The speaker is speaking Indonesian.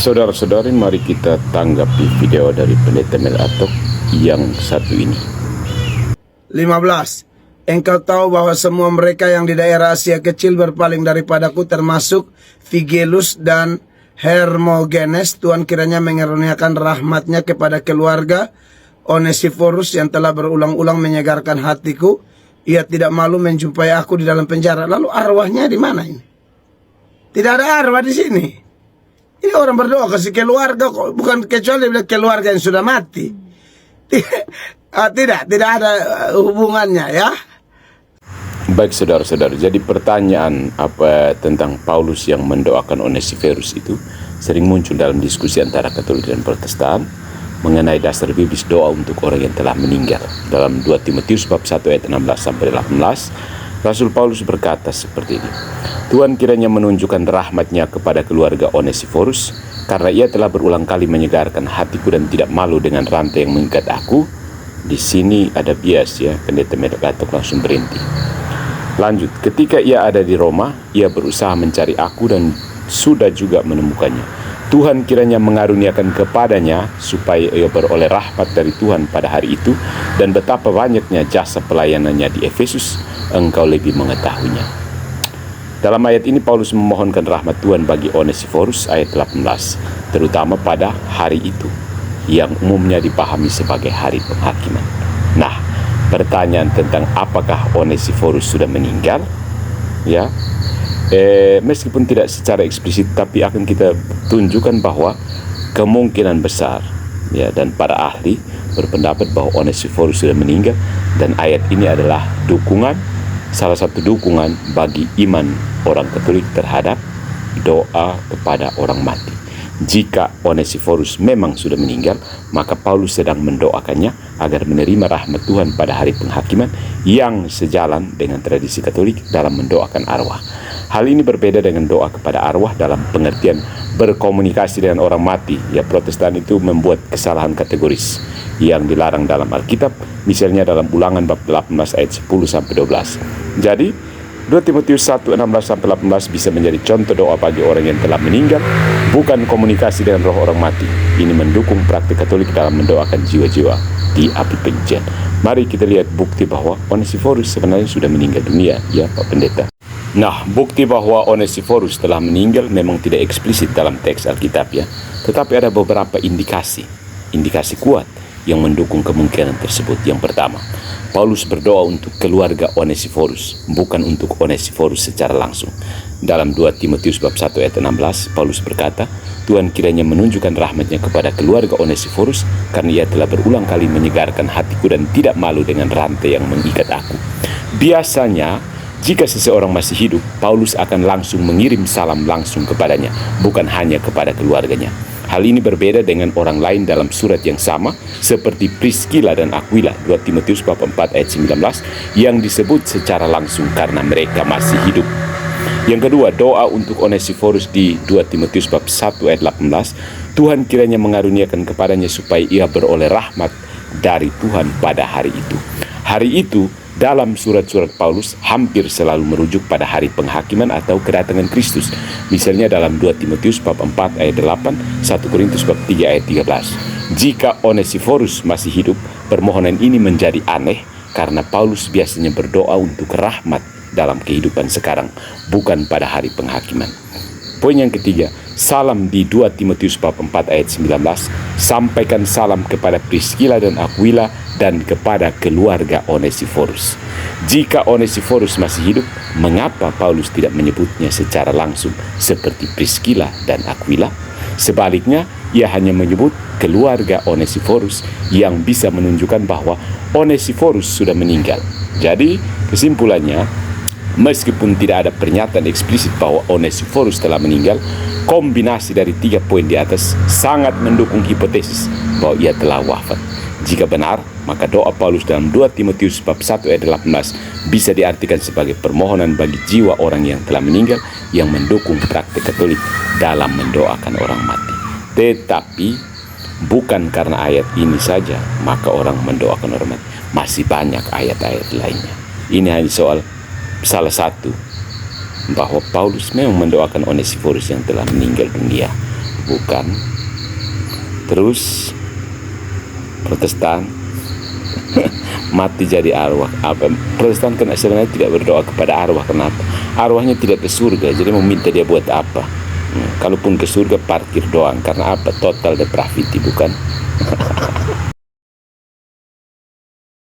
Saudara-saudari, mari kita tanggapi video dari Pendeta Mel Atok yang satu ini. 15. Engkau tahu bahwa semua mereka yang di daerah Asia Kecil berpaling daripadaku, termasuk Figelus dan Hermogenes. Tuhan kiranya mengaruniakan rahmatnya kepada keluarga Onesiforus yang telah berulang-ulang menyegarkan hatiku. Ia tidak malu menjumpai aku di dalam penjara. Lalu arwahnya di mana ini? Tidak ada arwah di sini. Ini orang berdoa kasih keluarga kok, bukan kecuali keluarga yang sudah mati. Tidak ada hubungannya ya. Baik saudara-saudara, jadi pertanyaan apa tentang Paulus yang mendoakan Onesiforus itu sering muncul dalam diskusi antara Katolik dan Protestan mengenai dasar biblis doa untuk orang yang telah meninggal. Dalam 2 Timotius bab 1 ayat 16-18, Rasul Paulus berkata seperti ini. Tuhan kiranya menunjukkan rahmatnya kepada keluarga Onesiforus, karena ia telah berulang kali menyegarkan hatiku dan tidak malu dengan rantai yang mengikat aku. Di sini ada bias ya, Pendeta Mel Atok langsung berhenti. Lanjut, ketika ia ada di Roma, ia berusaha mencari aku dan sudah juga menemukannya. Tuhan kiranya mengaruniakan kepadanya supaya ia beroleh rahmat dari Tuhan pada hari itu, dan betapa banyaknya jasa pelayanannya di Efesus, engkau lebih mengetahuinya. Dalam ayat ini Paulus memohonkan rahmat Tuhan bagi Onesiforus ayat 18, terutama pada hari itu yang umumnya dipahami sebagai hari penghakiman. Nah, pertanyaan tentang apakah Onesiforus sudah meninggal, ya, meskipun tidak secara eksplisit, tapi akan kita tunjukkan bahwa kemungkinan besar, ya, dan para ahli berpendapat bahwa Onesiforus sudah meninggal, dan ayat ini adalah salah satu dukungan bagi iman orang Katolik terhadap doa kepada orang mati. Jika Onesiforus memang sudah meninggal, maka Paulus sedang mendoakannya agar menerima rahmat Tuhan pada hari penghakiman yang sejalan dengan tradisi Katolik dalam mendoakan arwah. Hal ini berbeda dengan doa kepada arwah dalam pengertian berkomunikasi dengan orang mati. Ya, Protestan itu membuat kesalahan kategoris yang dilarang dalam Alkitab, misalnya dalam Ulangan bab 18 ayat 10-12. Jadi 2 Timotius 1, 16-18 bisa menjadi contoh doa bagi orang yang telah meninggal, bukan komunikasi dengan roh orang mati. Ini mendukung praktik Katolik dalam mendoakan jiwa-jiwa di api penyucian. Mari kita lihat bukti bahwa Onesiforus sebenarnya sudah meninggal dunia, ya Pak Pendeta. Nah, bukti bahwa Onesiforus telah meninggal memang tidak eksplisit dalam teks Alkitab ya, tetapi ada beberapa indikasi kuat yang mendukung kemungkinan tersebut. Yang pertama, Paulus berdoa untuk keluarga Onesiforus, bukan untuk Onesiforus secara langsung. Dalam 2 Timotius bab 1 ayat 16, Paulus berkata, Tuhan kiranya menunjukkan rahmatnya kepada keluarga Onesiforus, karena ia telah berulang kali menyegarkan hatiku dan tidak malu dengan rantai yang mengikat aku. Biasanya, jika seseorang masih hidup, Paulus akan langsung mengirim salam langsung kepadanya, bukan hanya kepada keluarganya. Hal ini berbeda dengan orang lain dalam surat yang sama, seperti Priscilla dan Aquila, 2 Timotius bab 4 ayat 19, yang disebut secara langsung karena mereka masih hidup. Yang kedua, doa untuk Onesiforus di 2 Timotius bab 1 ayat 18, Tuhan kiranya mengaruniakan kepadanya supaya ia beroleh rahmat dari Tuhan pada hari itu. Hari itu dalam surat-surat Paulus hampir selalu merujuk pada hari penghakiman atau kedatangan Kristus. Misalnya dalam 2 Timotius bab 4 ayat 8, 1 Korintus bab 3 ayat 13. Jika Onesiforus masih hidup, permohonan ini menjadi aneh karena Paulus biasanya berdoa untuk rahmat dalam kehidupan sekarang, bukan pada hari penghakiman. Poin yang ketiga, salam di 2 Timotius bab 4 ayat 19, sampaikan salam kepada Priscilla dan Aquila dan kepada keluarga Onesiforus. Jika Onesiforus masih hidup, mengapa Paulus tidak menyebutnya secara langsung seperti Priscilla dan Aquila? Sebaliknya, ia hanya menyebut keluarga Onesiforus yang bisa menunjukkan bahwa Onesiforus sudah meninggal. Jadi, kesimpulannya, meskipun tidak ada pernyataan eksplisit bahwa Onesiforus telah meninggal, kombinasi dari 3 poin di atas sangat mendukung hipotesis bahwa ia telah wafat. Jika benar, maka doa Paulus dalam 2 Timotius bab 1 ayat 18 bisa diartikan sebagai permohonan bagi jiwa orang yang telah meninggal yang mendukung praktik Katolik dalam mendoakan orang mati. Tetapi bukan karena ayat ini saja maka orang mendoakan orang mati. Masih banyak ayat-ayat lainnya. Ini hanya soal salah satu, bahwa Paulus memang mendoakan Onesiforus yang telah meninggal dunia bukan. Terus Protestan mati jadi arwah. Apa? Protestan kan sebenarnya tidak berdoa kepada arwah. Kenapa? Arwahnya tidak ke surga, jadi mau minta dia buat apa? Kalaupun ke surga parkir doang. Karena apa? Total depravity, bukan?